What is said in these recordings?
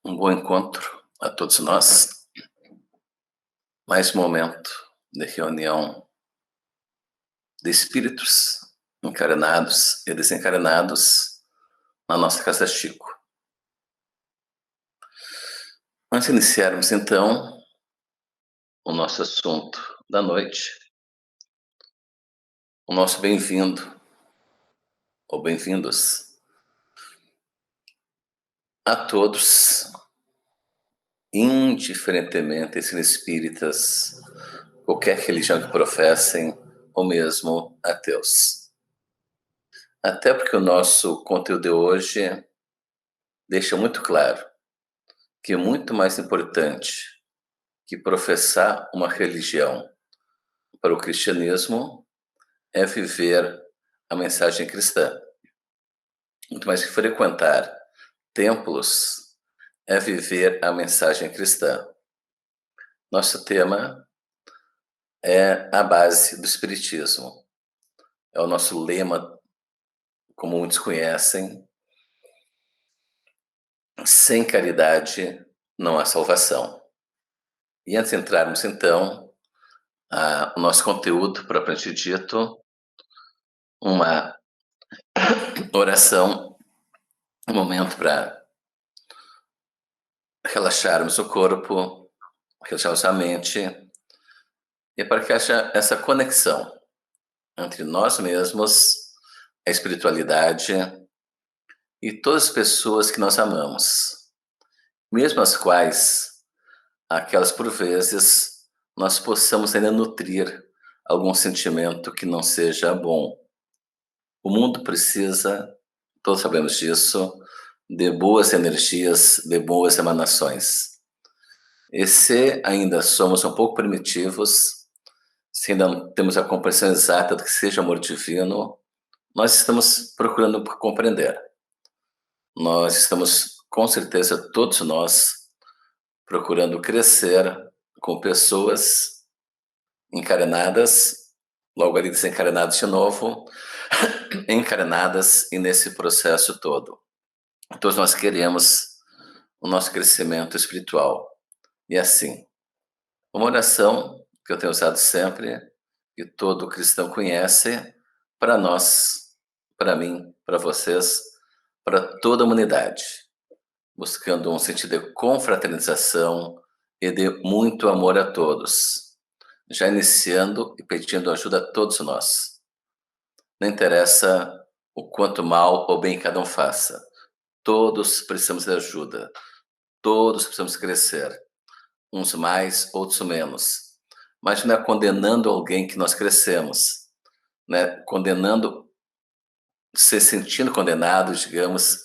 Um bom encontro a todos nós. Mais um momento de reunião de espíritos encarnados e desencarnados na nossa Casa Chico. Antes de iniciarmos, então, o nosso assunto da noite, o nosso bem-vindo ou bem-vindos a todos, indiferentemente se espíritas, qualquer religião que professem, ou mesmo ateus. Até porque o nosso conteúdo de hoje deixa muito claro que é muito mais importante que professar uma religião para o cristianismo é viver a mensagem cristã. Muito mais que frequentar templos é viver a mensagem cristã. Nosso tema é a base do Espiritismo. É o nosso lema, como muitos conhecem: sem caridade não há salvação. E antes de entrarmos, então, o nosso conteúdo propriamente dito, uma oração, um momento para relaxarmos o corpo, relaxarmos a mente, e para que haja essa conexão entre nós mesmos, a espiritualidade e todas as pessoas que nós amamos, mesmo as quais, aquelas por vezes, nós possamos ainda nutrir algum sentimento que não seja bom. O mundo precisa, todos sabemos disso, de boas energias, de boas emanações. E se ainda somos um pouco primitivos, se ainda não temos a compreensão exata do que seja amor divino, nós estamos procurando compreender. Nós estamos, com certeza, todos nós, procurando crescer com pessoas encarnadas, logo ali desencarnadas de novo, encarnadas e nesse processo todo. Todos nós queremos o nosso crescimento espiritual. E assim, uma oração que eu tenho usado sempre, que todo cristão conhece, para nós, para mim, para vocês, para toda a humanidade, buscando um sentido de confraternização e de muito amor a todos, já iniciando e pedindo ajuda a todos nós. Não interessa o quanto mal ou bem cada um faça, todos precisamos de ajuda, todos precisamos crescer, uns mais, outros menos, mas não é condenando alguém que nós crescemos, né? Condenando, se sentindo condenado, digamos,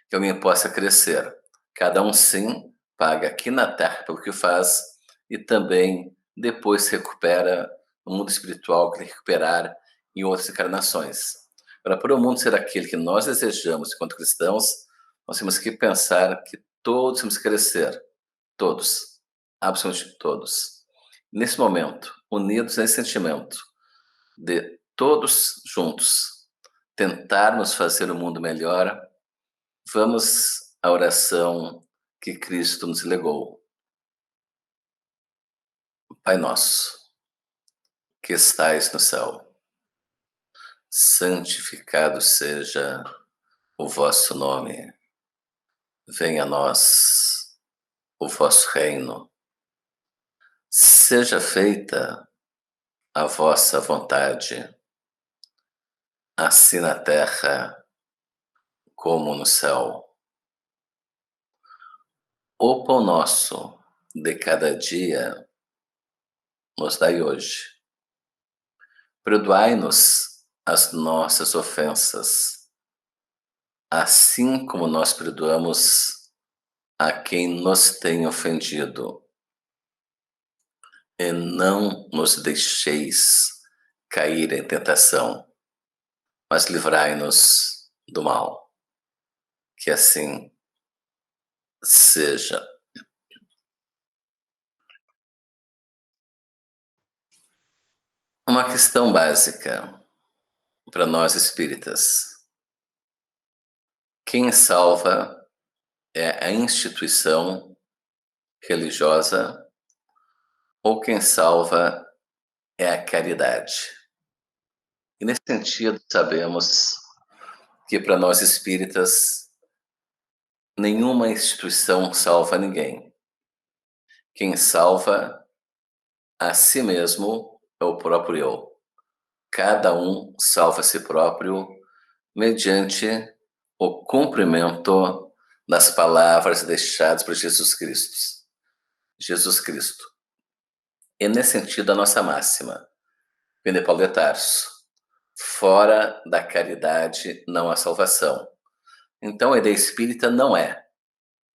que alguém possa crescer. Cada um, sim, paga aqui na Terra pelo que faz e também depois se recupera no mundo espiritual, que tem que recuperar em outras encarnações. Para o mundo ser aquele que nós desejamos enquanto cristãos, nós temos que pensar que todos temos que crescer, todos, absolutamente todos. Nesse momento, unidos nesse sentimento de todos juntos tentarmos fazer o mundo melhor, vamos à oração que Cristo nos legou. Pai nosso, que estais no céu, santificado seja o vosso nome. Venha a nós o vosso reino. Seja feita a vossa vontade, assim na terra como no céu. O pão nosso de cada dia nos dai hoje. Perdoai-nos as nossas ofensas, assim como nós perdoamos a quem nos tem ofendido. E não nos deixeis cair em tentação, mas livrai-nos do mal. Que assim seja. Uma questão básica para nós espíritas: quem salva é a instituição religiosa ou quem salva é a caridade. E nesse sentido, sabemos que para nós espíritas, nenhuma instituição salva ninguém. Quem salva a si mesmo é o próprio eu. Cada um salva a si próprio mediante o cumprimento das palavras deixadas por Jesus Cristo. Jesus Cristo. E nesse sentido, a nossa máxima, vem de Paulo de Tarso: fora da caridade não há salvação. Então, a ideia espírita não é: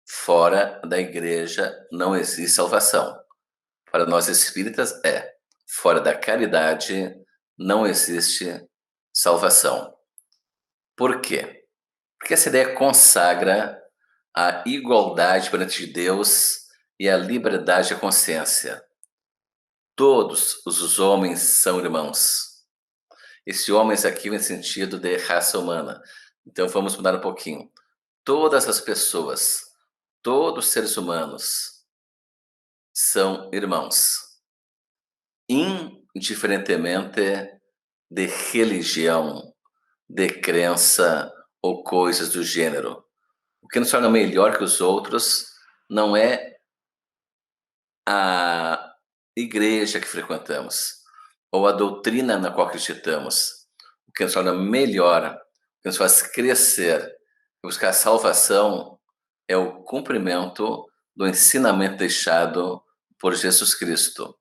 fora da igreja não existe salvação. Para nós espíritas é: fora da caridade não existe salvação. Por quê? Porque essa ideia consagra a igualdade perante Deus e a liberdade de consciência. Todos os homens são irmãos. Esse homens aqui no sentido de raça humana. Então vamos mudar um pouquinho. Todas as pessoas, todos os seres humanos são irmãos, indiferentemente de religião, de crença ou coisas do gênero. O que nos torna melhor que os outros não é a igreja que frequentamos ou a doutrina na qual acreditamos. O que nos torna melhor, o que nos faz crescer, buscar salvação, é o cumprimento do ensinamento deixado por Jesus Cristo.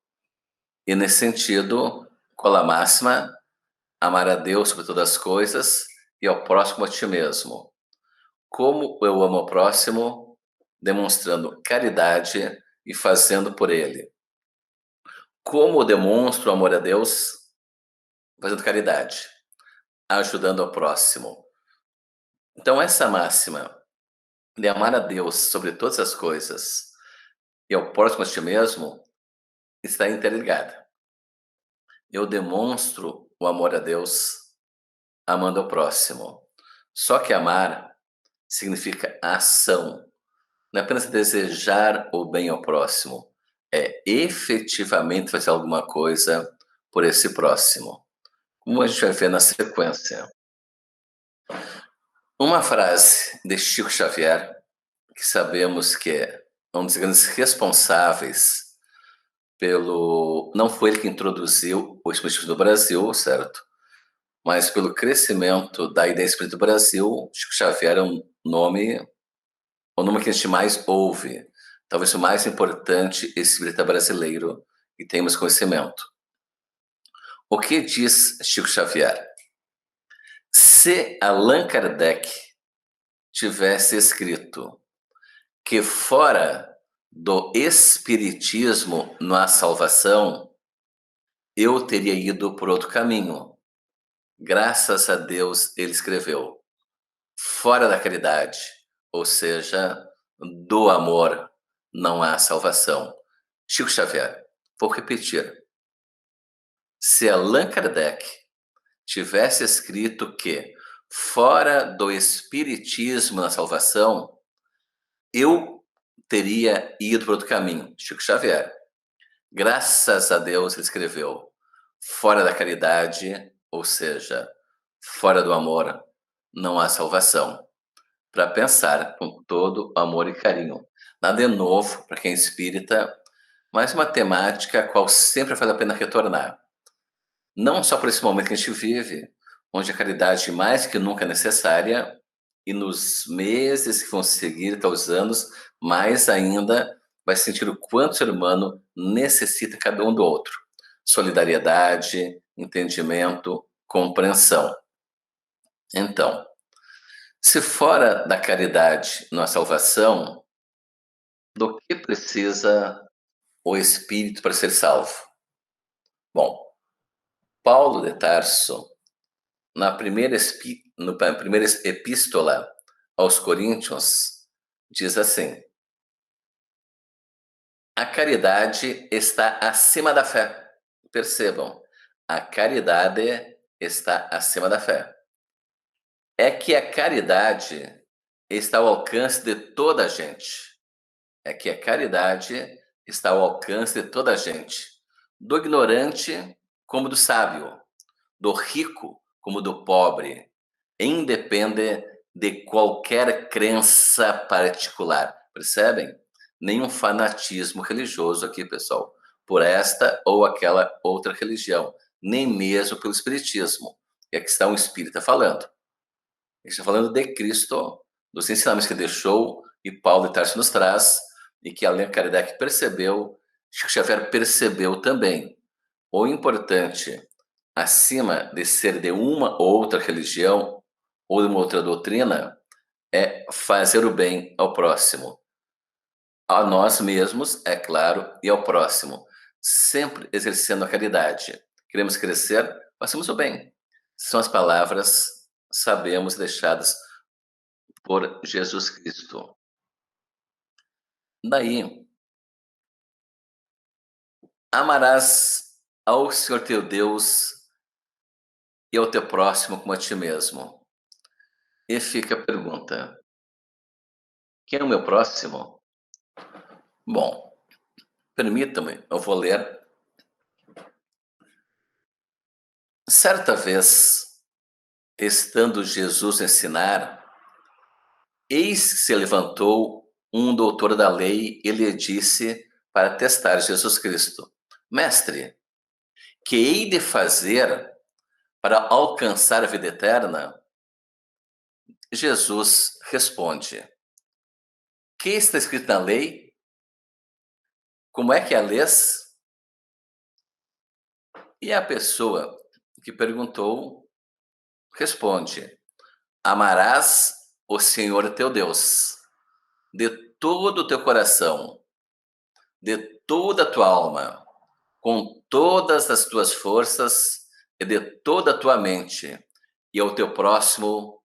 E nesse sentido, qual a máxima? Amar a Deus sobre todas as coisas e ao próximo a ti mesmo. Como eu amo ao próximo? Demonstrando caridade e fazendo por ele. Como demonstro amor a Deus? Fazendo caridade, ajudando ao próximo. Então, essa máxima de amar a Deus sobre todas as coisas e ao próximo a ti mesmo está interligada. Eu demonstro o amor a Deus amando ao próximo. Só que amar significa ação. Não é apenas desejar o bem ao próximo, é efetivamente fazer alguma coisa por esse próximo. Como a gente vai ver na sequência. Uma frase de Chico Xavier, que sabemos que é um dos grandes responsáveis pelo... Não foi ele que introduziu o Espiritismo no Brasil, certo? Mas pelo crescimento da ideia espírita do Brasil, Chico Xavier é o nome que a gente mais ouve, talvez o mais importante espírita brasileiro que temos conhecimento. O que diz Chico Xavier? Se Allan Kardec tivesse escrito que fora do espiritismo não há salvação, eu teria ido por outro caminho. Graças a Deus ele escreveu: fora da caridade, ou seja, do amor, não há salvação. Chico Xavier, vou repetir. Se Allan Kardec tivesse escrito que fora do espiritismo na salvação, eu teria ido para outro caminho. Chico Xavier. Graças a Deus ele escreveu: fora da caridade, ou seja, fora do amor, não há salvação. Para pensar com todo amor e carinho. Nada é novo para quem é espírita, mas uma temática a qual sempre vale a pena retornar. Não só por esse momento que a gente vive, onde a caridade mais que nunca é necessária, e nos meses que vão seguir, até os anos, mais ainda vai sentir o quanto o ser humano necessita cada um do outro. Solidariedade, entendimento, compreensão. Então, se fora da caridade não há salvação, do que precisa o espírito para ser salvo? Bom, Paulo de Tarso, na primeira epístola aos Coríntios, diz assim: a caridade está acima da fé. Percebam, a caridade está acima da fé. É que a caridade está ao alcance de toda a gente. É que a caridade está ao alcance de toda a gente, do ignorante como do sábio, do rico como do pobre, independe de qualquer crença particular. Percebem? Nenhum fanatismo religioso aqui, pessoal, por esta ou aquela outra religião, nem mesmo pelo espiritismo. É que está um espírita falando. Ele está falando de Cristo, dos ensinamentos que deixou e Paulo de Tarso nos traz, e que Allan Kardec percebeu, Chico Xavier percebeu também. O importante, acima de ser de uma ou outra religião ou de uma outra doutrina, é fazer o bem ao próximo. A nós mesmos, é claro, e ao próximo. Sempre exercendo a caridade. Queremos crescer? Façamos o bem. São as palavras, sabemos, deixadas por Jesus Cristo. Daí, amarás ao Senhor teu Deus e ao teu próximo como a ti mesmo. E fica a pergunta: quem é o meu próximo? Bom, permita-me, eu vou ler. Certa vez, estando Jesus a ensinar, eis que se levantou um doutor da lei e lhe disse para testar Jesus Cristo: Mestre, que hei de fazer para alcançar a vida eterna? Jesus responde: que está escrito na lei? Como é que a lês? E a pessoa que perguntou responde: amarás o Senhor teu Deus de todo o teu coração, de toda a tua alma, com todas as tuas forças e de toda a tua mente, e ao teu próximo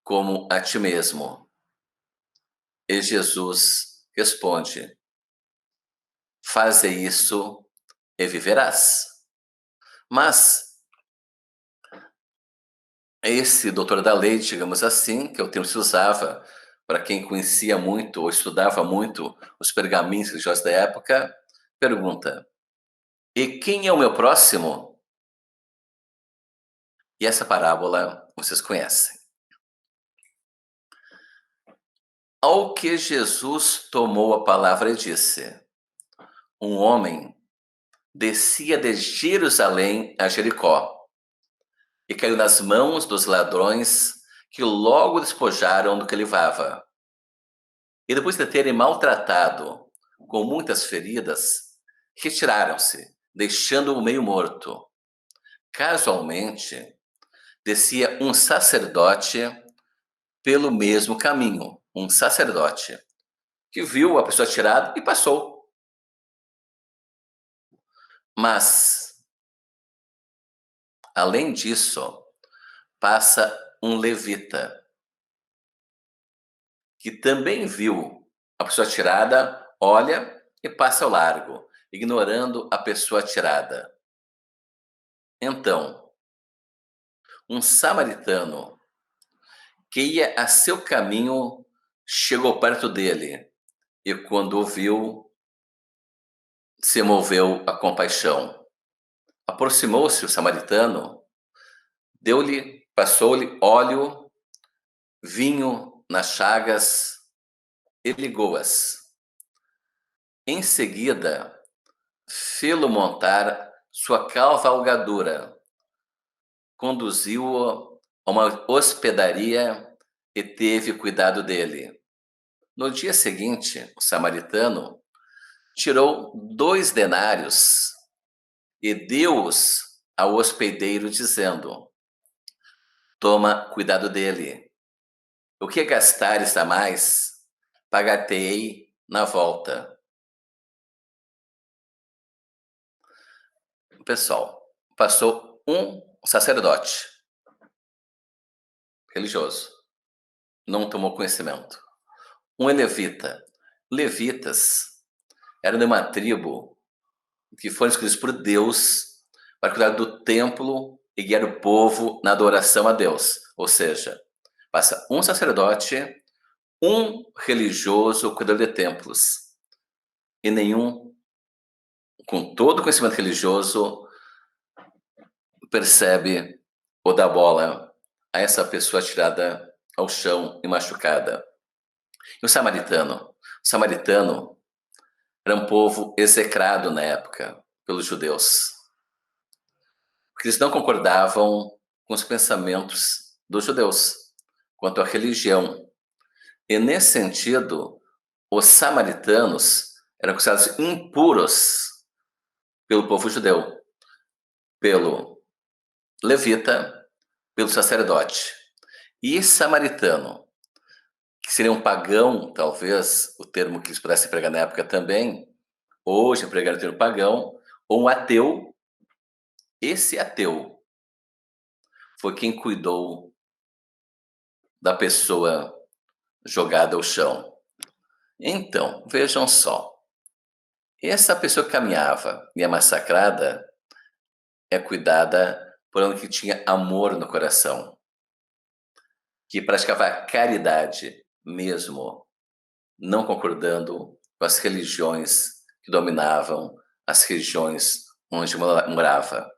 como a ti mesmo. E Jesus responde: faze isso e viverás. Mas esse doutor da lei, digamos assim, que é o termo que se usava para quem conhecia muito ou estudava muito os pergaminhos religiosos da época, pergunta: e quem é o meu próximo? E essa parábola vocês conhecem. Ao que Jesus tomou a palavra e disse: um homem descia de Jerusalém a Jericó e caiu nas mãos dos ladrões, que logo despojaram do que levava. E depois de terem maltratado com muitas feridas, retiraram-se, deixando-o meio morto. Casualmente, descia um sacerdote pelo mesmo caminho, um sacerdote, que viu a pessoa tirada e passou. Mas, além disso, passa um levita, que também viu a pessoa tirada, olha e passa ao largo, ignorando a pessoa tirada. Então, um samaritano que ia a seu caminho chegou perto dele e, quando o viu, se moveu a compaixão. Aproximou-se o samaritano, deu-lhe, passou-lhe óleo, vinho nas chagas e ligou-as. Em seguida, fê-lo montar sua cavalgadura, conduziu-o a uma hospedaria e teve cuidado dele. No dia seguinte, o samaritano tirou 2 denários e deu-os ao hospedeiro, dizendo: toma cuidado dele. O que gastares a mais, pagar-te-ei na volta. Pessoal, passou um sacerdote religioso, não tomou conhecimento. Um levita. Levitas eram de uma tribo que foram escolhidos por Deus para cuidar do templo e guiar o povo na adoração a Deus. Ou seja, passa um sacerdote um religioso cuidador de templos e nenhum, com todo conhecimento religioso, percebe ou dá bola a essa pessoa tirada ao chão e machucada. E o samaritano era um povo execrado na época pelos judeus, porque eles não concordavam com os pensamentos dos judeus quanto à religião. E nesse sentido, os samaritanos eram considerados impuros pelo povo judeu, pelo levita, pelo sacerdote. E samaritano, que seria um pagão, talvez, o termo que eles pudessem pregar na época também, hoje pregar o termo pagão, ou um ateu. Esse ateu foi quem cuidou da pessoa jogada ao chão. Então, vejam só, essa pessoa que caminhava e é massacrada é cuidada por alguém que tinha amor no coração, que praticava caridade mesmo, não concordando com as religiões que dominavam as regiões onde morava.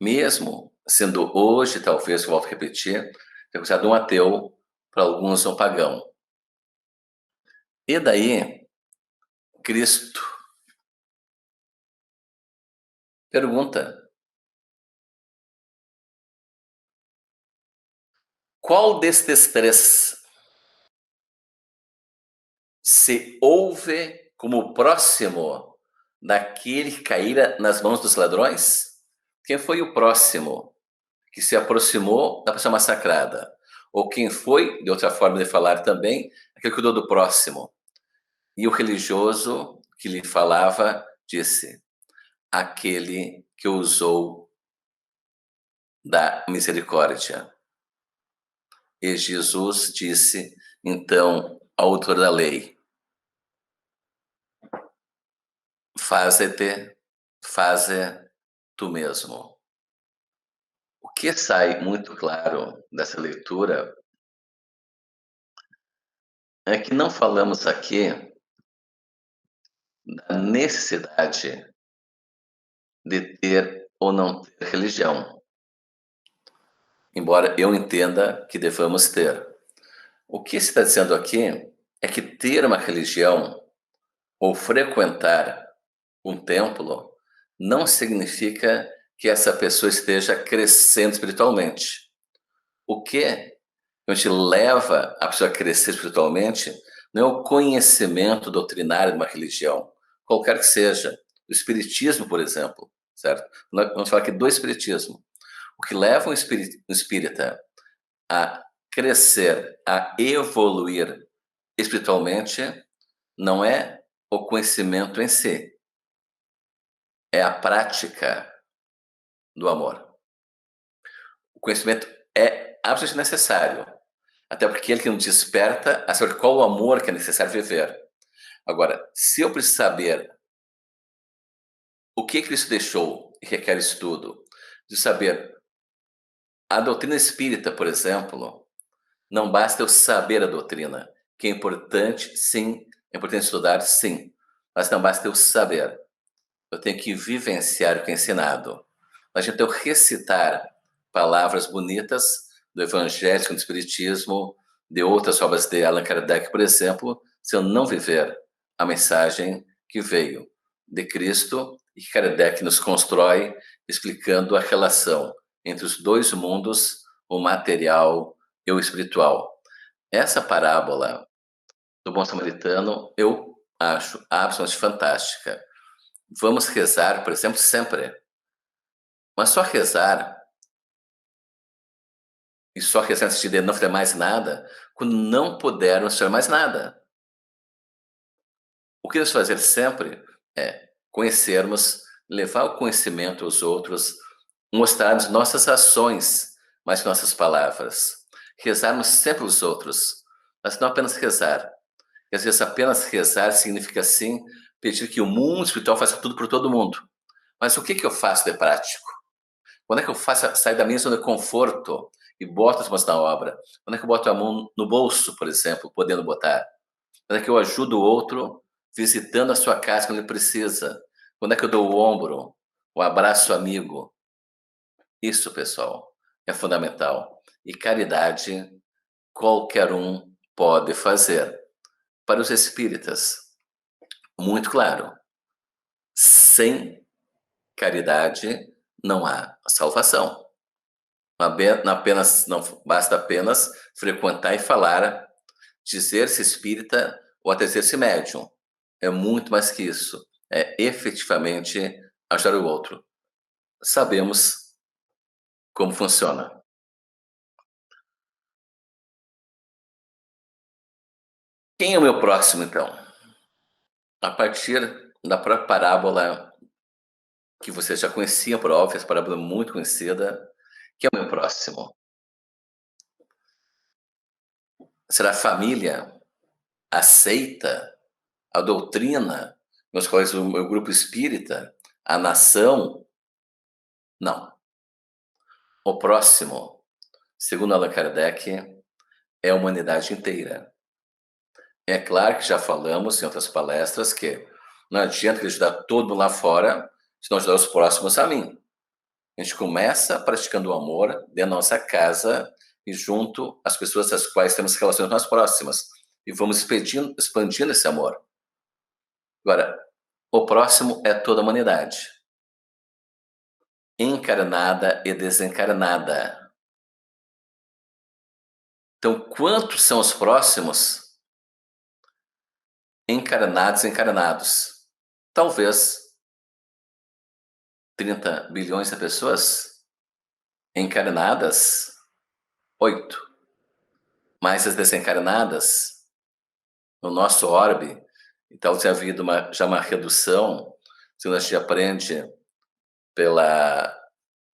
Mesmo sendo hoje, talvez, volto a repetir, é considerado um ateu, para alguns um pagão. E daí, Cristo pergunta: qual destes três se houve como próximo daquele que caíra nas mãos dos ladrões? Quem foi o próximo que se aproximou da pessoa massacrada? Ou quem foi, de outra forma de falar também, aquele que cuidou do próximo? E o religioso que lhe falava disse: aquele que usou da misericórdia. E Jesus disse, então, ao autor da lei: faze tu mesmo. O que sai muito claro dessa leitura é que não falamos aqui da necessidade de ter ou não ter religião, embora eu entenda que devamos ter. O que se está dizendo aqui é que ter uma religião ou frequentar um templo não significa que essa pessoa esteja crescendo espiritualmente. O que a gente leva a pessoa a crescer espiritualmente não é o conhecimento doutrinário de uma religião, qualquer que seja. O espiritismo, por exemplo, certo? Nós vamos falar aqui do espiritismo. O que leva um espírita a crescer, a evoluir espiritualmente, não é o conhecimento em si, é a prática do amor. O conhecimento é absolutamente necessário, até porque ele que nos desperta a saber qual o amor que é necessário viver. Agora, se eu preciso saber o que Cristo deixou e requer estudo, de saber a doutrina espírita, por exemplo, não basta eu saber a doutrina, que é importante, sim, é importante estudar, sim, mas não basta eu saber. Eu tenho que vivenciar o que é ensinado. Não adianta eu recitar palavras bonitas do Evangelho, do Espiritismo, de outras obras de Allan Kardec, por exemplo, se eu não viver a mensagem que veio de Cristo e que Kardec nos constrói, explicando a relação entre os dois mundos, o material e o espiritual. Essa parábola do bom samaritano eu acho absolutamente fantástica. Vamos rezar, por exemplo, sempre. Mas só rezar, e só rezar no sentido de não fazer mais nada, quando não pudermos fazer mais nada. O que nós fazer sempre é conhecermos, levar o conhecimento aos outros, mostrarmos nossas ações, mais que nossas palavras. Rezarmos sempre os outros, mas não apenas rezar. E às vezes apenas rezar significa, sim, pedir que o mundo espiritual faça tudo por todo mundo. Mas o que eu faço de prático? Quando é que eu faço sair da minha zona de conforto e boto as mãos na obra? Quando é que eu boto a mão no bolso, por exemplo, podendo botar? Quando é que eu ajudo o outro visitando a sua casa quando ele precisa? Quando é que eu dou o ombro, o abraço amigo? Isso, pessoal, é fundamental. E caridade qualquer um pode fazer. Para os espíritas, muito claro, sem caridade não há salvação. Não basta apenas frequentar e falar, dizer-se espírita ou até dizer-se médium. É muito mais que isso. É efetivamente ajudar o outro. Sabemos como funciona. Quem é o meu próximo, então? A partir da própria parábola que vocês já conheciam, por óbvio, essa parábola muito conhecida, que é o meu próximo. Será a família aceita a doutrina nos quais o meu grupo espírita, a nação? Não. O próximo, segundo Allan Kardec, é a humanidade inteira. É claro que já falamos em outras palestras que não adianta ajudar todo mundo lá fora se não ajudar os próximos a mim. A gente começa praticando o amor dentro da nossa casa e junto às pessoas das quais temos relações mais próximas. E vamos expandindo esse amor. Agora, o próximo é toda a humanidade, encarnada e desencarnada. Então, quantos são os próximos encarnados e encarnados? Talvez 30 bilhões de pessoas encarnadas, 8. Mas as desencarnadas, no nosso orbe, então tem havido já uma redução, se a gente aprende pela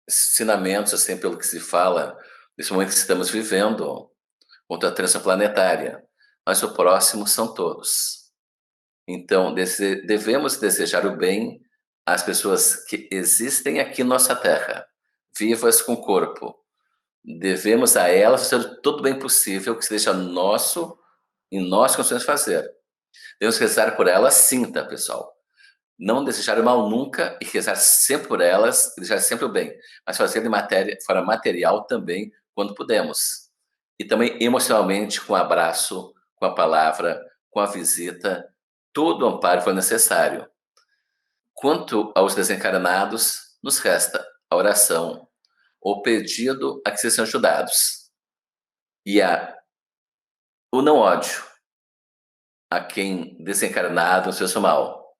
ensinamentos, assim, pelo que se fala, nesse momento que estamos vivendo, contra a transição planetária. Mas o próximo são todos. Então, devemos desejar o bem às pessoas que existem aqui na nossa Terra, vivas com corpo. Devemos a elas fazer todo o bem possível que seja nosso e nós conseguimos fazer. Devemos rezar por elas sim, tá, pessoal? Não desejar o mal nunca e rezar sempre por elas e desejar sempre o bem, mas fazer de forma material também, quando podemos. E também emocionalmente, com o abraço, com a palavra, com a visita, todo o amparo for necessário. Quanto aos desencarnados, nos resta a oração, o pedido a que sejam ajudados e o não ódio a quem desencarnado nos fez o mal.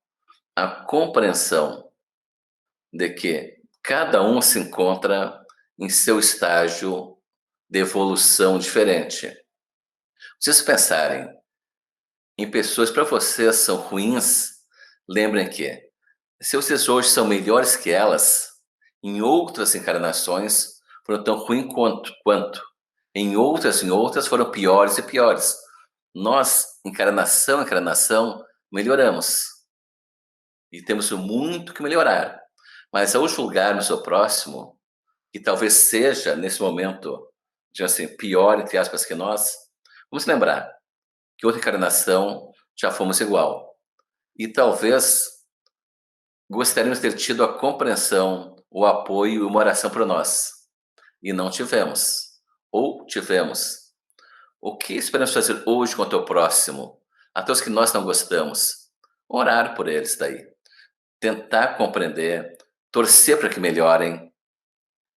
A compreensão de que cada um se encontra em seu estágio de evolução diferente. Se vocês pensarem em pessoas que para vocês são ruins, lembrem que se vocês hoje são melhores que elas, em outras encarnações foram tão ruins quanto. Em outras foram piores e piores. Nós, encarnação, melhoramos. E temos muito que melhorar. Mas ao julgarmos o próximo, que talvez seja, nesse momento, assim, pior, entre aspas, que nós, vamos lembrar que outra encarnação já fomos igual. E talvez gostaríamos de ter tido a compreensão, o apoio e uma oração para nós. E não tivemos. Ou tivemos. O que esperamos fazer hoje contra o próximo? Até os que nós não gostamos. Orar por eles daí. Tentar compreender, torcer para que melhorem.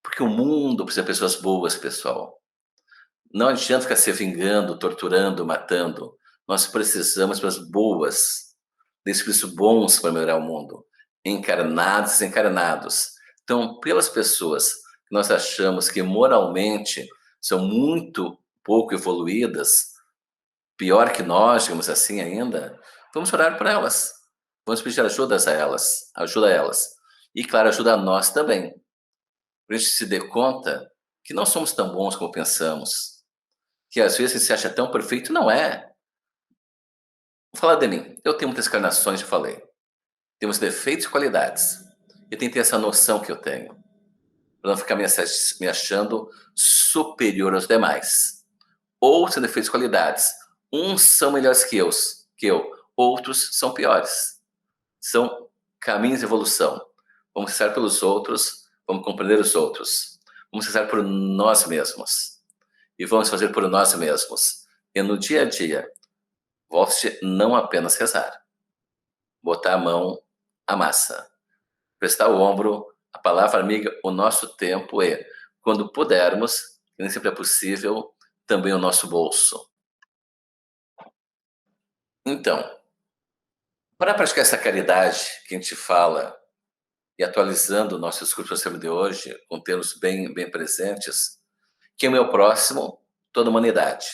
Porque o mundo precisa de pessoas boas, pessoal. Não adianta ficar se vingando, torturando, matando. Nós precisamos de pessoas boas, de espíritos bons para melhorar o mundo. Encarnados e desencarnados. Então, pelas pessoas que nós achamos que moralmente são muito pouco evoluídas, pior que nós, digamos assim ainda, vamos orar por elas. Vamos pedir ajuda a elas. E, claro, ajuda a nós também. Para a gente se dar conta que não somos tão bons como pensamos. Que às vezes se acha tão perfeito, não é. Vou falar de mim. Eu tenho muitas encarnações, já falei. Temos defeitos e qualidades. Eu tenho que ter essa noção que eu tenho. para não ficar me achando superior aos demais, ou tendo defeitos e qualidades. Uns são melhores que eu, outros são piores. São caminhos de evolução. Vamos cessar pelos outros, vamos compreender os outros. Vamos cessar por nós mesmos. E vamos fazer por nós mesmos. E no dia a dia, volte não apenas rezar, botar a mão à massa, prestar o ombro, a palavra amiga, o nosso tempo e, quando pudermos, que nem sempre é possível, também o nosso bolso. Então, para praticar essa caridade que a gente fala e atualizando o nosso discurso de hoje, com termos bem presentes, que é o meu próximo, toda a humanidade,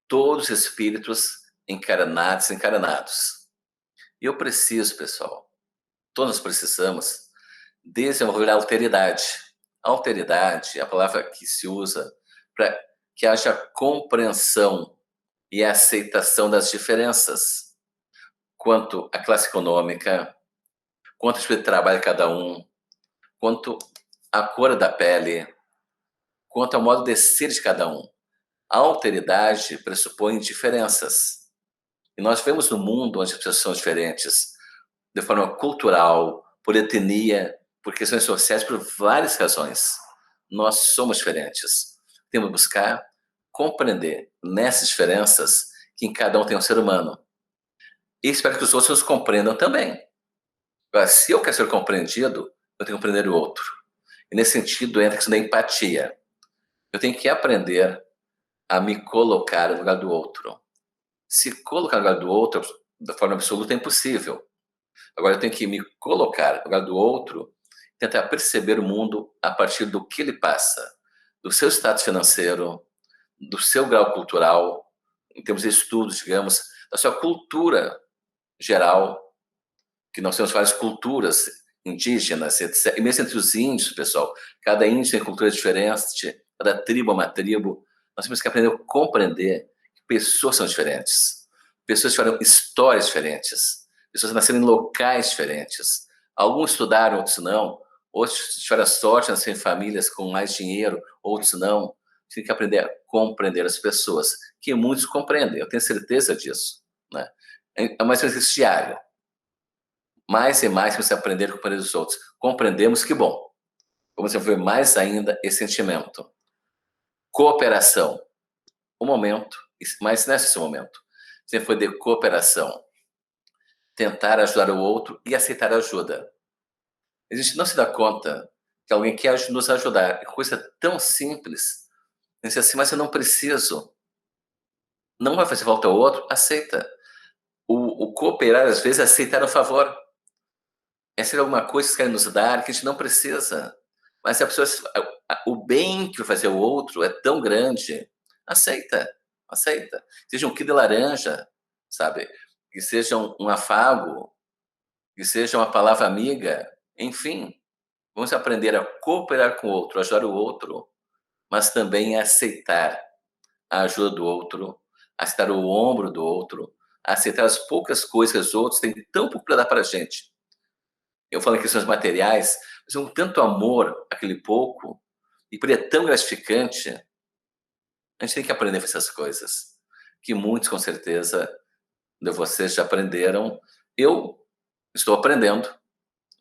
todos os espíritos encarnados e encarnados. E eu preciso, pessoal, todos precisamos desenvolver a alteridade. A alteridade é a palavra que se usa para que haja compreensão e aceitação das diferenças quanto à classe econômica, quanto ao tipo de trabalho de cada um, quanto à cor da pele, quanto ao modo de ser de cada um. A alteridade pressupõe diferenças. E nós vemos no mundo onde as pessoas são diferentes, de forma cultural, por etnia, por questões sociais, por várias razões. Nós somos diferentes. Temos que buscar compreender nessas diferenças que em cada um tem um ser humano. E espero que os outros nos compreendam também. Agora, se eu quero ser compreendido, eu tenho que compreender o outro. E nesse sentido entra a questão da empatia. Eu tenho que aprender a me colocar no lugar do outro. Se colocar no lugar do outro, da forma absoluta, é impossível. Agora eu tenho que me colocar no lugar do outro, tentar perceber o mundo a partir do que ele passa, do seu status financeiro, do seu grau cultural, em termos de estudos, digamos, da sua cultura geral, que nós temos várias culturas indígenas, etc. E mesmo entre os índios, pessoal, cada índio tem cultura diferente, cada tribo é uma tribo. Nós temos que aprender a compreender que pessoas são diferentes, pessoas tiveram histórias diferentes, pessoas nasceram em locais diferentes. Alguns estudaram, outros não. Outros tiveram a sorte de nascer em famílias com mais dinheiro, outros não. Tem que aprender a compreender as pessoas, que muitos compreendem, eu tenho certeza disso. Né? É mais um exercício diário. Mais e mais que você aprender a compreender os outros. Compreendemos, que bom. Vamos desenvolver mais ainda esse sentimento. Cooperação. Um momento, mas nesse momento, você foi de cooperação. Tentar ajudar o outro e aceitar ajuda. A gente não se dá conta que alguém quer nos ajudar. É coisa tão simples. Diz assim, mas eu não preciso. Não vai fazer falta ao outro? Aceita. O cooperar, às vezes, é aceitar um favor. É ser alguma coisa que querem nos dar que a gente não precisa. Mas se a pessoa, o bem que vai fazer o outro é tão grande, aceita. Aceita. Seja um quilo de laranja, sabe? Que seja um afago, que seja uma palavra amiga, enfim. Vamos aprender a cooperar com o outro, ajudar o outro, mas também a aceitar a ajuda do outro, aceitar o ombro do outro, aceitar as poucas coisas que os outros têm tão pouco para dar para a gente. Eu falo em questões materiais, mas um tanto amor, aquele pouco, e por é tão gratificante, a gente tem que aprender essas coisas, que muitos, com certeza, de vocês já aprenderam. Eu estou aprendendo,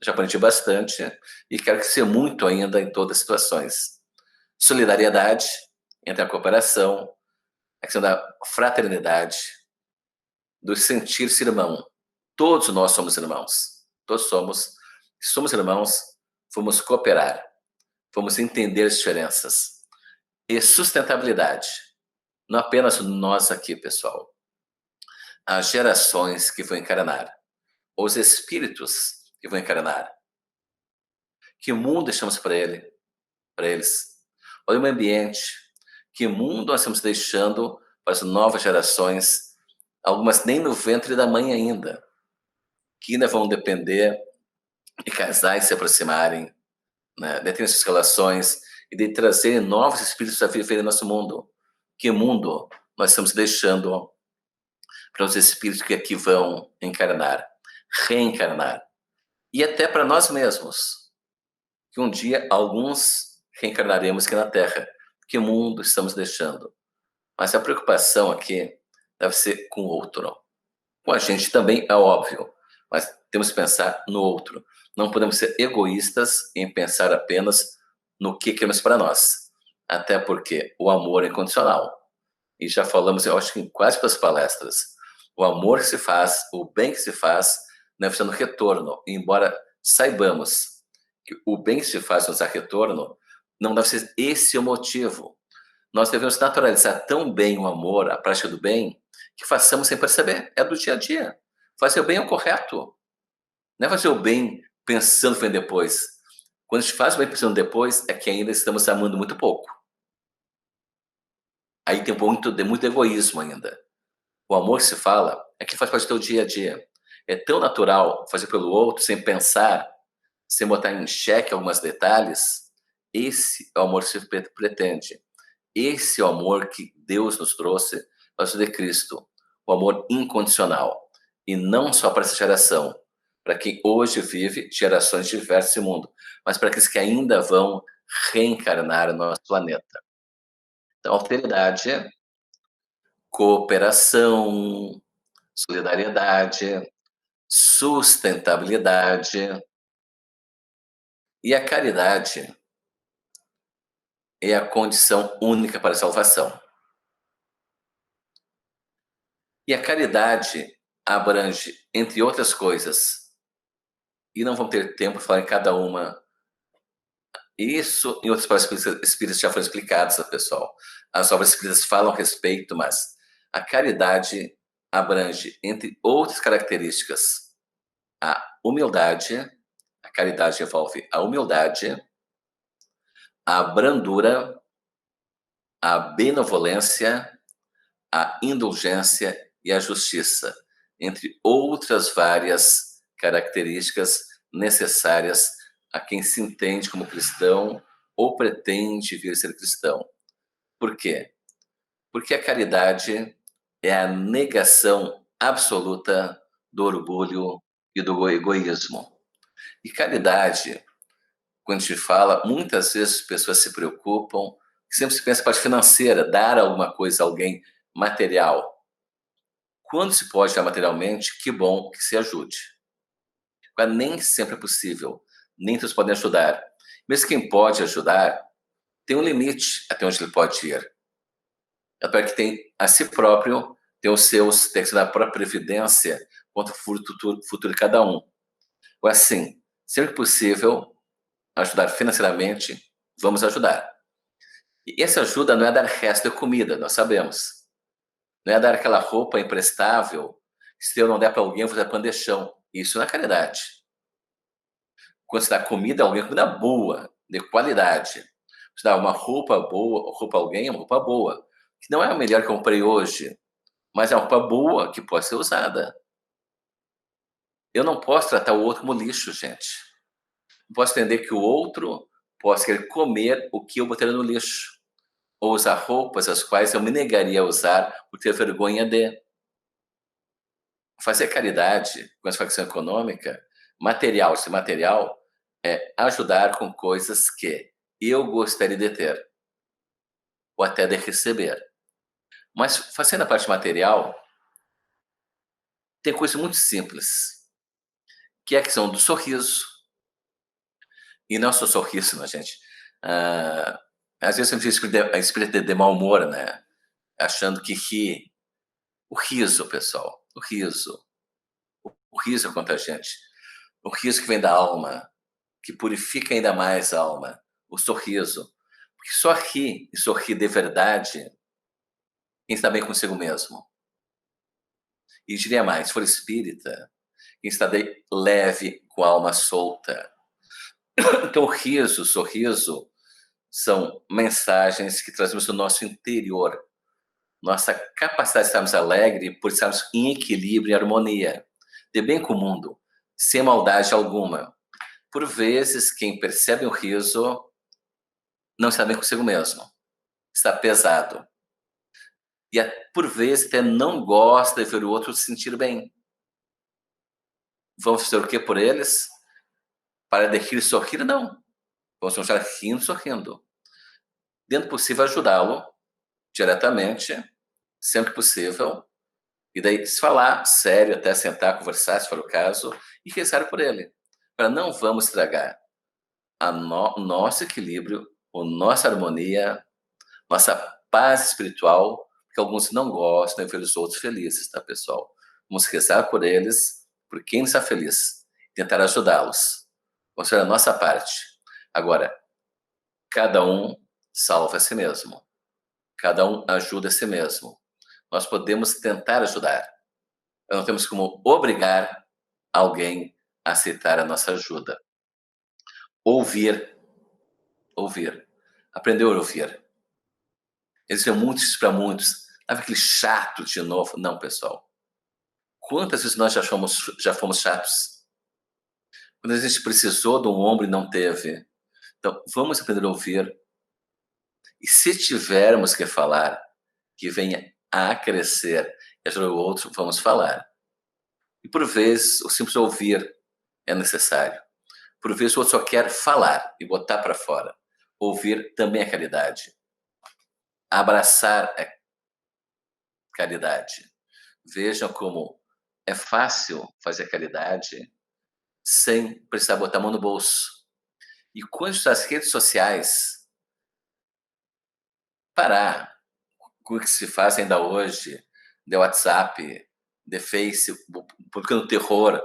já aprendi bastante, e quero crescer muito ainda em todas as situações. Solidariedade, entre a cooperação, a questão da fraternidade, do sentir-se irmão. Todos nós somos irmãos. Todos somos irmãos, vamos cooperar, vamos entender as diferenças. E sustentabilidade. Não apenas nós aqui, pessoal. As gerações que vão encarnar, os espíritos que vão encarnar. Que mundo deixamos para eles? Olha o meio ambiente. Que mundo nós estamos deixando para as novas gerações, algumas nem no ventre da mãe ainda, que ainda vão depender de casais se aproximarem, né, de ter essas relações e de trazer novos espíritos a viver em nosso mundo. Que mundo nós estamos deixando para os espíritos que aqui vão encarnar, reencarnar, e até para nós mesmos. que um dia alguns reencarnaremos aqui na Terra. Que mundo estamos deixando? Mas a preocupação aqui deve ser com o outro. Com a gente também é óbvio, mas temos que pensar no outro. Não podemos ser egoístas em pensar apenas no que queremos para nós. Até porque o amor é incondicional. E já falamos, eu acho que em quase todas as palestras, o amor que se faz, o bem que se faz, deve ser no retorno. E embora saibamos que o bem que se faz nos dá retorno, não deve ser esse o motivo. Nós devemos naturalizar tão bem o amor, a prática do bem, que façamos sem perceber. É do dia a dia. Fazer o bem é o correto. Não é fazer o bem pensando que vem depois. Quando a gente faz o bem pensando depois, é que ainda estamos amando muito pouco. Aí tem muito egoísmo ainda. O amor que se fala é que faz parte do teu dia a dia. É tão natural fazer pelo outro sem pensar, sem botar em xeque alguns detalhes. Esse é o amor que se pretende. Esse é o amor que Deus nos trouxe para de Cristo. O amor incondicional. E não só para essa geração, para quem hoje vive gerações diversas no mundo, mas para aqueles que ainda vão reencarnar no nosso planeta. Então, alteridade, cooperação, solidariedade, sustentabilidade e a caridade é a condição única para a salvação. E a caridade abrange, entre outras coisas, e não vamos ter tempo para falar em cada uma. Isso em outras palestras espíritas já foram explicadas, pessoal. As obras espíritas falam a respeito, mas a caridade abrange, entre outras características, a humildade. A caridade envolve a humildade, a brandura, a benevolência, a indulgência e a justiça, entre outras várias características necessárias a quem se entende como cristão ou pretende vir a ser cristão. Por quê? Porque a caridade é a negação absoluta do orgulho e do egoísmo. E caridade, quando a gente fala, muitas vezes as pessoas se preocupam, sempre se pensa a parte financeira, dar alguma coisa a alguém material. Quando se pode dar materialmente, que bom que se ajude. Mas nem sempre é possível, nem todos podem ajudar. Mesmo quem pode ajudar, tem um limite até onde ele pode ir. Até que tem a si próprio, tem os seus, tem que dar a própria previdência quanto ao futuro de cada um. Ou assim, sempre que possível, ajudar financeiramente, vamos ajudar. E essa ajuda não é dar resto de comida, nós sabemos. Não é dar aquela roupa imprestável, se eu não der para alguém, eu vou dar pandechão. Isso não é caridade. Quando você dá comida a alguém, comida boa, de qualidade. Você dá uma roupa boa, roupa a alguém, uma roupa boa. Que não é a melhor que eu comprei hoje, mas é uma roupa boa que pode ser usada. Eu não posso tratar o outro como lixo, gente. Não posso entender que o outro possa querer comer o que eu botaria no lixo. Ou usar roupas as quais eu me negaria a usar por ter vergonha de. Fazer caridade com a facção econômica, material, se material, é ajudar com coisas que eu gostaria de ter, ou até de receber. Mas fazendo a parte material, tem coisas muito simples, que é a questão do sorriso. E não só sorriso, né, gente? Às vezes a gente espírita de mau humor, né? Achando que ri. O riso, pessoal, o riso. O riso é contagiante. O riso que vem da alma, que purifica ainda mais a alma. O sorriso. Porque só rir e sorrir de verdade quem está bem consigo mesmo. E diria mais, se for espírita, quem está leve, com a alma solta. Então, o riso, o sorriso, são mensagens que trazemos do nosso interior. Nossa capacidade de estarmos alegres por estarmos em equilíbrio e harmonia. De bem com o mundo, sem maldade alguma. Por vezes, quem percebe o riso não está bem consigo mesmo. Está pesado. E, por vezes, até não gosta de ver o outro se sentir bem. Vamos fazer o que por eles? Para de rir e sorrir? Não. Vamos continuar rindo, sorrindo. Dentro do possível, ajudá-lo diretamente, sempre que possível. E daí, se falar sério, até sentar, conversar, se for o caso, e rezar por ele. Para não vamos estragar nosso equilíbrio, a nossa harmonia, nossa paz espiritual, que alguns não gostam de ver os outros felizes, tá, pessoal? Vamos rezar por eles, por quem está feliz, tentar ajudá-los. Vamos fazer a nossa parte. Agora, cada um salva a si mesmo. Cada um ajuda a si mesmo. Nós podemos tentar ajudar. Nós não temos como obrigar alguém a aceitar a nossa ajuda. Ouvir. Ouvir. Aprender a ouvir. Eles são muitos para muitos. Sabe aquele chato de novo? Não, pessoal. Quantas vezes nós já fomos chatos? Quando a gente precisou de um ombro e não teve. Então, vamos aprender a ouvir. E se tivermos que falar, que venha a crescer e ajudar o outro, vamos falar. E por vezes, o simples ouvir é necessário. Por vezes, o outro só quer falar e botar para fora. Ouvir também é caridade. Abraçar é caridade. Vejam como é fácil fazer caridade sem precisar botar a mão no bolso. E quando as redes sociais parar, o que se faz ainda hoje, de WhatsApp, de Face, publicando terror,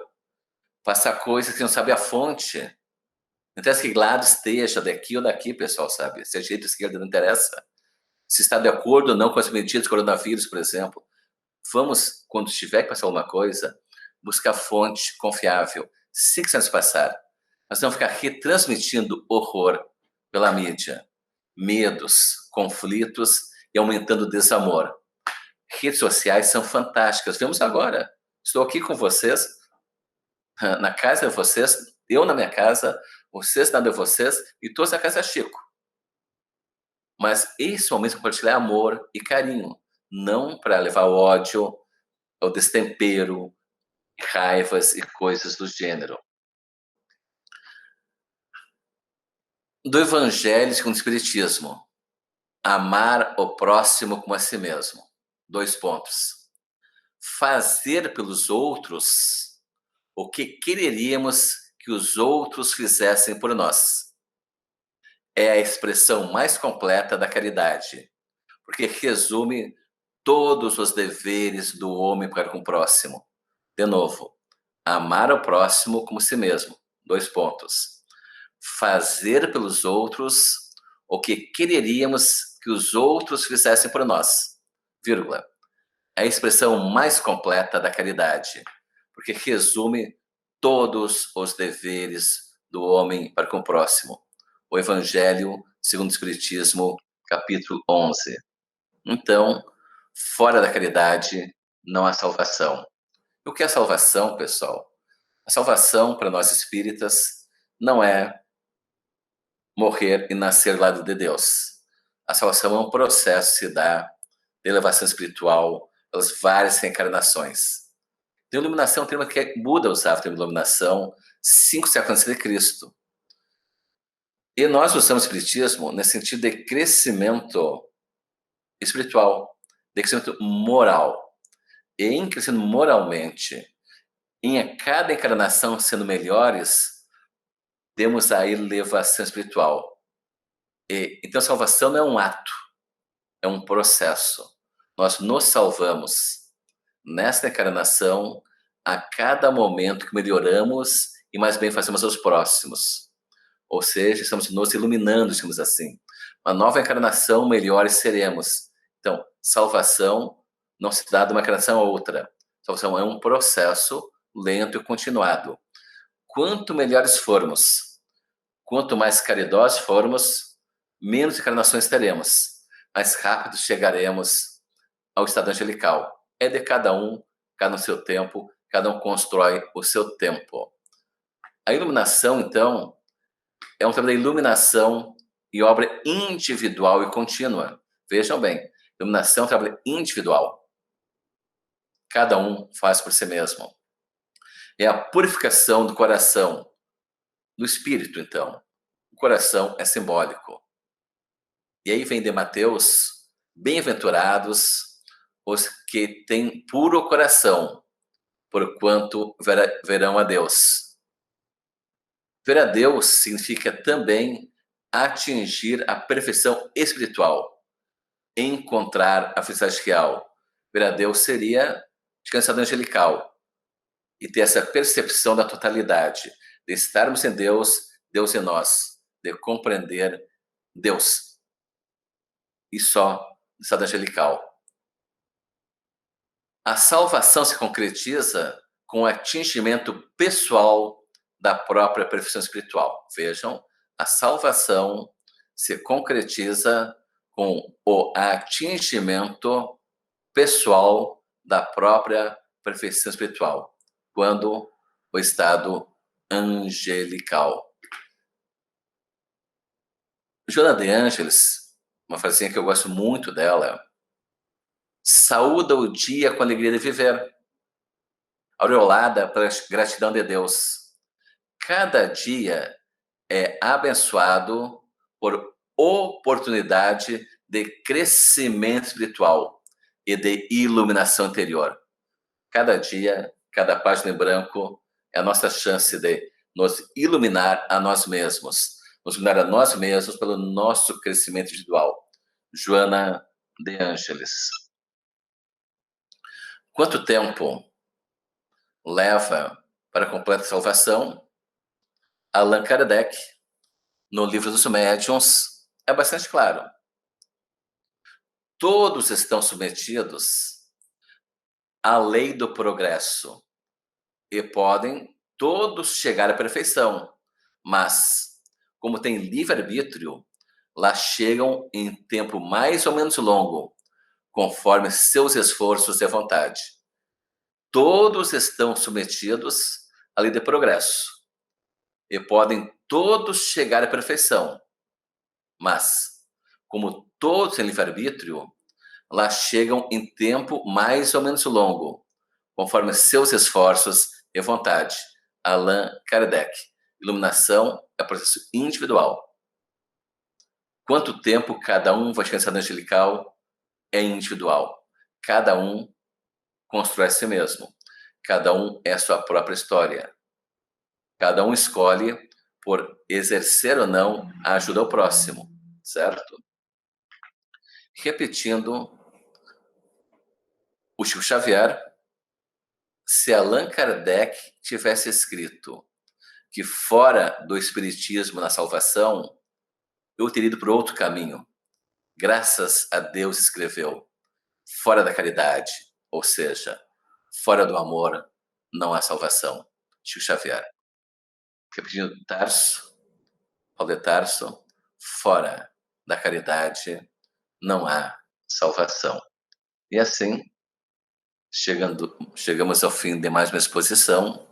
passar coisas que não sabe a fonte. Não interessa que lado esteja, daqui ou daqui, pessoal, sabe? Se é direita ou esquerda, não interessa. Se está de acordo ou não com as medidas do coronavírus, por exemplo. Vamos, quando tiver que passar alguma coisa, buscar fonte confiável, sem que se passar. Mas não ficar retransmitindo horror pela mídia, medos, conflitos e aumentando o desamor. Redes sociais são fantásticas. Vemos agora. Estou aqui com vocês, na casa de vocês, eu na minha casa, vocês na de vocês e todos na casa Chico. Mas esse momento de compartilhar amor e carinho, não para levar ódio, ou destempero, raivas e coisas do gênero. Do Evangelho segundo o Espiritismo. Amar o próximo como a si mesmo. 2 pontos. Fazer pelos outros o que quereríamos que os outros fizessem por nós. É a expressão mais completa da caridade, porque resume todos os deveres do homem para com o próximo. De novo, amar o próximo como si mesmo. 2 pontos. Fazer pelos outros o que quereríamos que os outros fizessem por nós. Vírgula. É a expressão mais completa da caridade, porque resume todos os deveres do homem para com o próximo. O Evangelho segundo o Espiritismo, capítulo 11. Então, fora da caridade, não há salvação. E o que é salvação, pessoal? A salvação, para nós espíritas, não é morrer e nascer do lado de Deus. A salvação é um processo que se dá de elevação espiritual pelas várias reencarnações. De iluminação é um termo que Buda usava, o termo de iluminação, 5 séculos antes de Cristo. E nós usamos o espiritismo nesse sentido de crescimento espiritual, de crescimento moral. E em crescendo moralmente, em cada encarnação sendo melhores, temos a elevação espiritual. Então, salvação não é um ato, é um processo. Nós nos salvamos nesta encarnação a cada momento que melhoramos e mais bem fazemos aos próximos. Ou seja, estamos nos iluminando, digamos assim. Uma nova encarnação, melhores seremos. Então, salvação não se dá de uma encarnação a outra. Salvação é um processo lento e continuado. Quanto melhores formos, quanto mais caridosos formos, menos encarnações teremos. Mais rápido chegaremos ao estado angelical. É de cada um no seu tempo, cada um constrói o seu tempo. A iluminação, então, é um trabalho da iluminação e obra individual e contínua. Vejam bem, iluminação é um trabalho individual. Cada um faz por si mesmo. É a purificação do coração, do espírito, então. coração é simbólico. E aí vem de Mateus, bem-aventurados os que têm puro coração, porquanto verão a Deus. Ver a Deus significa também atingir a perfeição espiritual, encontrar a felicidade real. Ver a Deus seria descansar angelical e ter essa percepção da totalidade, de estarmos em Deus, Deus em nós, de compreender Deus e só estado angelical. A salvação se concretiza com o atingimento pessoal da própria perfeição espiritual. Vejam, a salvação se concretiza com o atingimento pessoal da própria perfeição espiritual, quando o estado angelical. Joana de Ângeles, uma frasinha que eu gosto muito dela, saúda o dia com a alegria de viver, aureolada pela gratidão de Deus. Cada dia é abençoado por oportunidade de crescimento espiritual e de iluminação interior. Cada dia, cada página em branco é a nossa chance de nos iluminar a nós mesmos, nos iluminar a nós mesmos pelo nosso crescimento individual. Joana de Ângeles. Quanto tempo leva para a completa salvação? Allan Kardec, no Livro dos Médiuns, é bastante claro. Todos estão submetidos à lei do progresso e podem todos chegar à perfeição, mas, como tem livre-arbítrio, lá chegam em tempo mais ou menos longo, conforme seus esforços e vontade. Todos estão submetidos à lei do progresso e podem todos chegar à perfeição, mas, como todos têm livre-arbítrio, lá chegam em tempo mais ou menos longo, conforme seus esforços e vontade. Allan Kardec. Iluminação é processo individual. Quanto tempo cada um vai descansar no angelical é individual. Cada um constrói a si mesmo. Cada um é a sua própria história. Cada um escolhe por exercer ou não a ajuda ao próximo, certo? Repetindo, o Chico Xavier, se Allan Kardec tivesse escrito que fora do espiritismo na salvação, eu teria ido por outro caminho. Graças a Deus escreveu, fora da caridade, ou seja, fora do amor, não há salvação. Chico Xavier. Repetindo, Paulo de Tarso, fora da caridade, não há salvação. E assim, chegamos ao fim de mais uma exposição.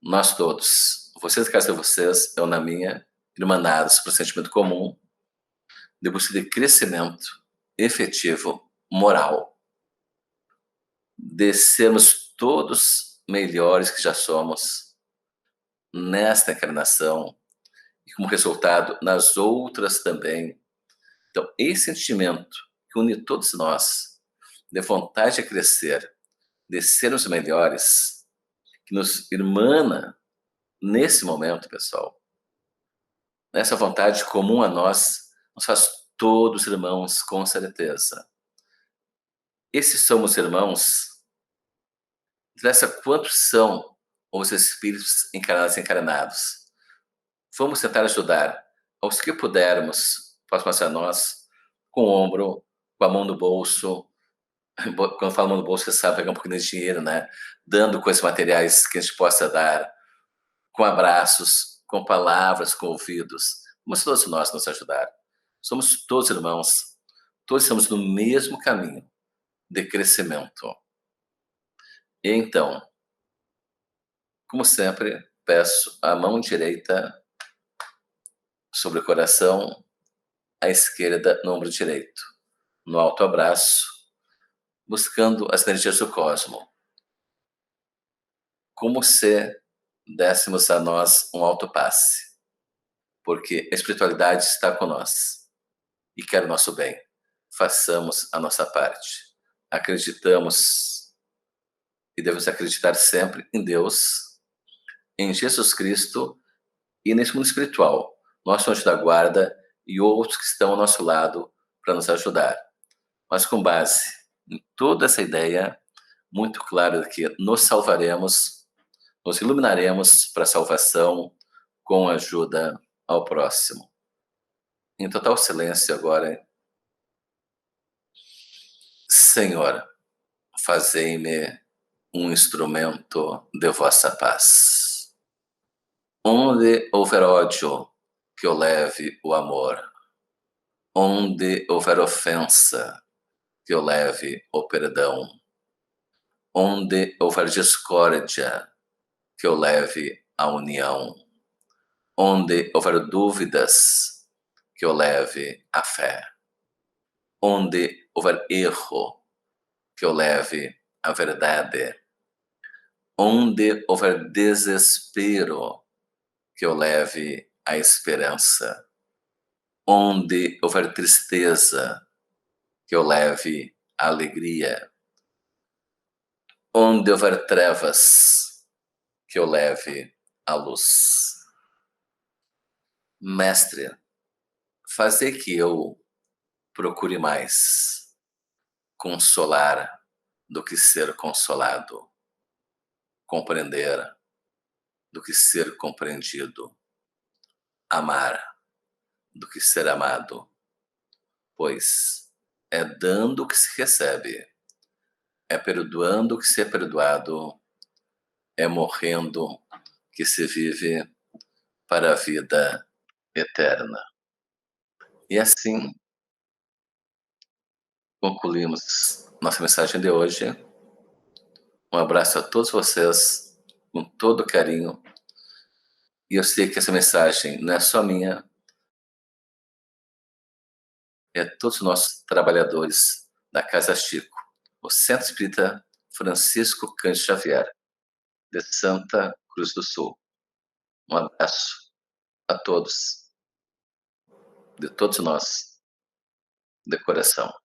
Nós todos, vocês na casa de vocês, eu na minha, irmanados por um sentimento comum, de busca de crescimento efetivo, moral, de sermos todos melhores que já somos nesta encarnação e como resultado nas outras também. Então, esse sentimento que une todos nós, de vontade de crescer, de sermos melhores, que nos irmana nesse momento, pessoal, nessa vontade comum a nós, nos faz todos irmãos, com certeza. Esses somos irmãos, interessa quantos são os espíritos encarnados e encarnados. Vamos tentar ajudar aos que pudermos, próximos a nós, com o ombro, com a mão no bolso. Quando eu falo mão no bolso, você sabe, pegar um pouquinho de dinheiro, né? Dando coisas materiais que a gente possa dar, com abraços, com palavras, com ouvidos. Vamos todos nós nos ajudar. Somos todos irmãos, todos estamos no mesmo caminho de crescimento. E então, como sempre, peço a mão direita sobre o coração, a esquerda no ombro direito, no alto abraço, buscando as energias do cosmo. Como se dessemos a nós um autopasse, porque a espiritualidade está com nós e quer o nosso bem. Façamos a nossa parte. Acreditamos e devemos acreditar sempre em Deus, em Jesus Cristo e nesse mundo espiritual, nosso anjo da guarda e outros que estão ao nosso lado para nos ajudar. Mas com base em toda essa ideia muito clara de que nos salvaremos, nos iluminaremos para a salvação com ajuda ao próximo. Em total silêncio agora, Senhor, fazei-me um instrumento de vossa paz. Onde houver ódio, que eu leve o amor. Onde houver ofensa, que eu leve o perdão. Onde houver discórdia, que eu leve a união. Onde houver dúvidas, que eu leve a fé. Onde houver erro, que eu leve a verdade. Onde houver desespero, que eu leve a esperança. Onde houver tristeza, que eu leve a alegria. Onde houver trevas, que eu leve a luz. Mestre, fazer que eu procure mais consolar do que ser consolado, compreender do que ser compreendido, amar do que ser amado, pois é dando que se recebe, é perdoando que se é perdoado, é morrendo que se vive para a vida eterna. E assim concluímos nossa mensagem de hoje. Um abraço a todos vocês, com todo carinho. E eu sei que essa mensagem não é só minha, é todos os nossos trabalhadores da Casa Chico, o Centro Espírita Francisco Cândido Xavier, de Santa Cruz do Sul. Um abraço a todos, de todos nós, de coração.